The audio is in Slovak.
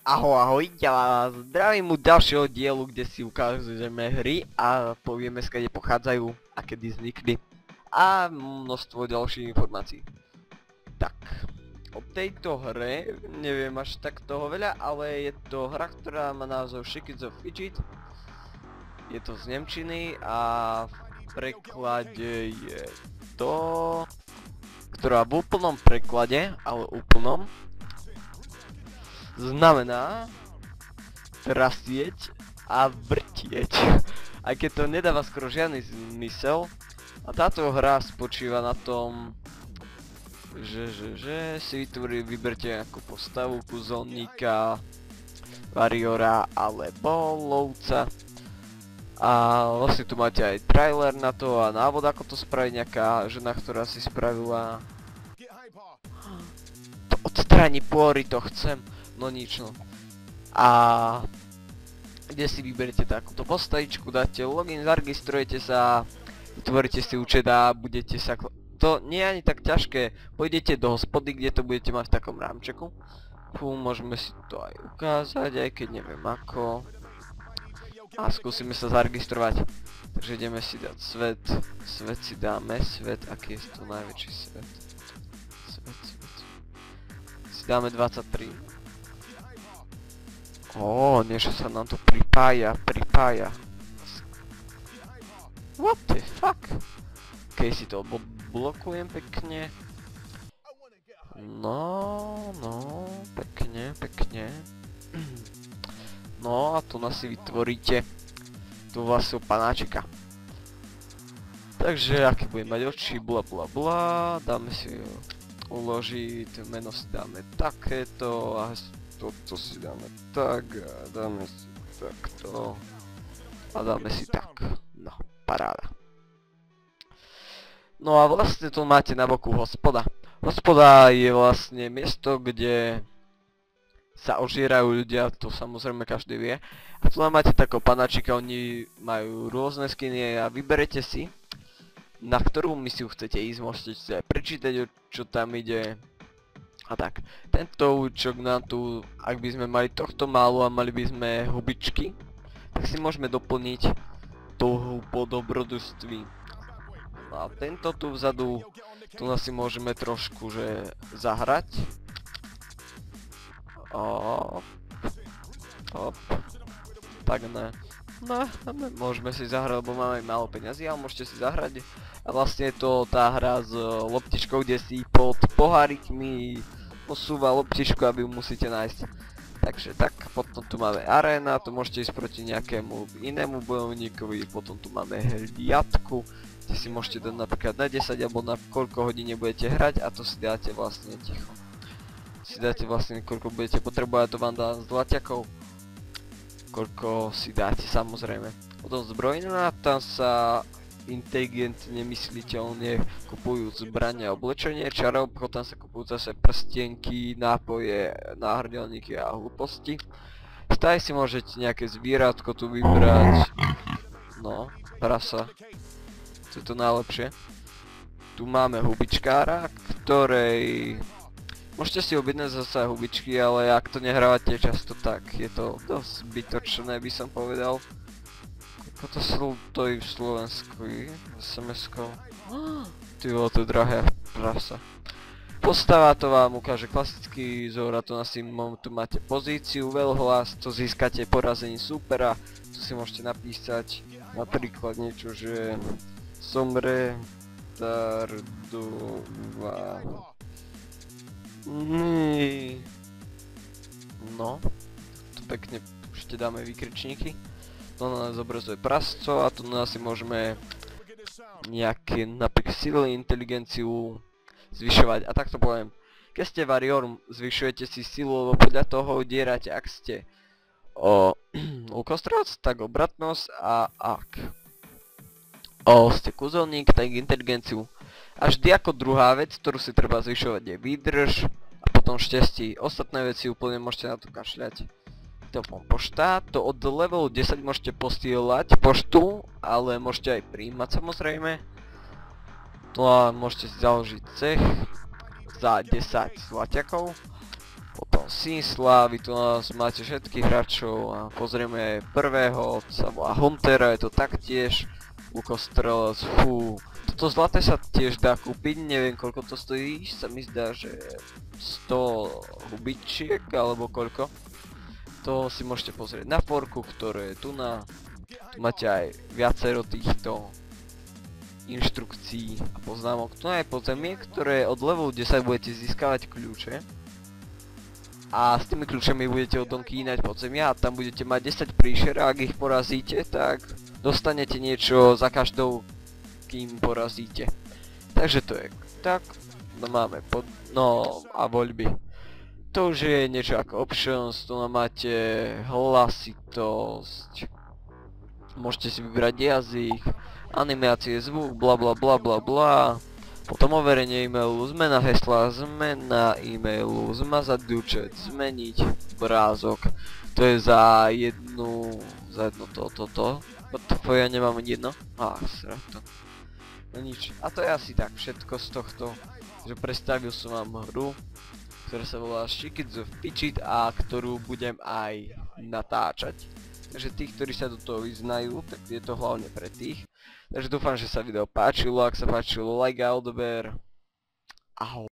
Ahoj, ja vás zdravím u ďalšieho dielu, kde si ukazujeme hry a povieme, skade pochádzajú a kedy vznikli. A množstvo ďalších informácií. Tak, o tejto hre neviem až tak toho veľa, ale je to hra, ktorá má názov Shakes of Fidget. Je to z nemčiny a v preklade je to... ktorá v úplnom preklade, ale úplnom, znamená trasieť a vrtieť. Aj keď to nedáva skoro žiadny zmysel. A táto hra spočíva na tom, že si vyberte nejakú postavu, kúzelníka, variora alebo lovca. A vlastne tu máte aj trailer na to a návod, ako to spraviť. Nejaká žena, ktorá si spravila... To odstráni pory, to chcem. No nič no. A kde si vyberete takúto postavičku, dáte login, zaregistrujete sa, vytvoríte si účet a budete sa... To nie je ani tak ťažké, pôjdete do hospody, kde to budete mať v takom rámčeku. Môžeme si to aj ukázať, aj keď neviem ako. A skúsime sa zaregistrovať. Takže ideme si dať svet. Svet si dáme, svet, aký je to najväčší svet. Svet. Si dáme 23. Niečo sa nám to pripája. What the fuck? Keď si to blokujem pekne. No, pekne. No a tu nás si vytvoríte tu vlastného panáčika. Takže aký bude mať oči, bla. Dáme si uložiť, meno si dáme takéto a toto si dáme tak a dáme si takto a dáme si tak. No, paráda. No a vlastne tu máte na boku hospoda. Hospoda je vlastne miesto, kde sa ožierajú ľudia, to samozrejme každý vie. A tu máte takého panáčika, oni majú rôzne skiny a vyberete si, na ktorú misiu chcete ísť, môžete si aj prečítať, o čo tam ide. A tak, tento účok nám tu, ak by sme mali tohto málo a mali by sme hubičky, tak si môžeme doplniť touhu po dobrodružství. No a tento tu vzadu, tu nás si môžeme trošku zahrať. Tak ne. No, môžeme si zahrať, lebo máme málo peňazí, ale môžete si zahrať. A vlastne je to tá hra s loptičkou, kde si pod pohárikmi posúva loptičku a vy ju musíte nájsť. Takže tak, potom tu máme aréna, tu môžete ísť proti nejakému inému bojovníkovi, potom tu máme hliadku, kde si môžete dať napríklad na 10 alebo na koľko hodín budete hrať a to si dáte vlastne ticho. Si dáte vlastne koľko budete potrebovať, to vám dá z dlaťakov. Koľko si dáte samozrejme. Potom zbrojná, tam sa inteligentne mysliteľne kupujú zbrania a oblečenie, čarobko, tam sa kupujú zase prstienky, nápoje, náhrdelníky a hlúposti. Stále si môžete nejaké zvieratko tu vybrať. No, prasa. To je to najlepšie. Tu máme hubičkára, ktorej... Môžete si objednať zase hubičky, ale ak to nehrávate často, tak je to dosť zbytočné, by som povedal. Ako to stojí v Slovensku? SMS-kou? Tyvo, to je drahé prasa. Postava to vám ukáže klasický vzor a tu na tu máte pozíciu, veľhlas, to získate porazení supera. Tu si môžete napísať napríklad niečo, že som retardová. No, tu pekne ešte dáme výkričníky. To na nás zobrazuje prasco a tu na nás si môžeme nejaké napríklad silu, inteligenciu zvyšovať. A tak to poviem, keď ste varior, zvyšujete si silu, lebo podľa toho dierate, ak ste lukostrelec, tak obratnosť a ak ste kúzelník, tak inteligenciu. A vždy ako druhá vec, ktorú si treba zvyšovať, je výdrž a potom šťastie. Ostatné veci úplne môžete na to kašľať. To pošta, to od levelu 10 môžete posielať poštu, ale môžete aj prijímať samozrejme. No a môžete si založiť cech za 10 zlaťakov. Potom Sinslávy, tu nás máte všetkých hráčov a pozrieme prvého, sa volá Huntera, je to taktiež lukostrelec, fú. Toto zlaté sa tiež dá kúpiť, neviem koľko to stojí, sa mi zdá, že 100 hubičiek alebo koľko. To si môžete pozrieť na forku, ktoré je tu na... Tu máte aj viacero týchto inštrukcií a poznámok. Tu je podzemie, ktoré od levelu 10 budete získavať kľúče. A s tými kľúčami budete od Donky inať podzemia a tam budete mať 10 príšer a ak ich porazíte, tak dostanete niečo za každou, kým porazíte. Takže to je tak. No máme no a voľby. To už je niečo ako options, tu máte hlasitosť. Môžete si vybrať jazyk, animácie, zvuk, bla bla bla bla bla. Potom overenie e-mailu, zmena hesla, zmena e-mailu, zmazať účet, zmeniť obrázok. To je za jedno toto. Toto ja nemám ani jedno. Srata. No nič. A to je asi tak všetko z tohto. Že predstavil som vám hru, ktorá sa volá Shikidzu Pichit a ktorú budem aj natáčať. Takže tí, ktorí sa do toho vyznajú, tak je to hlavne pre tých. Takže dúfam, že sa video páčilo, ak sa páčilo, like a odber. Ahoj.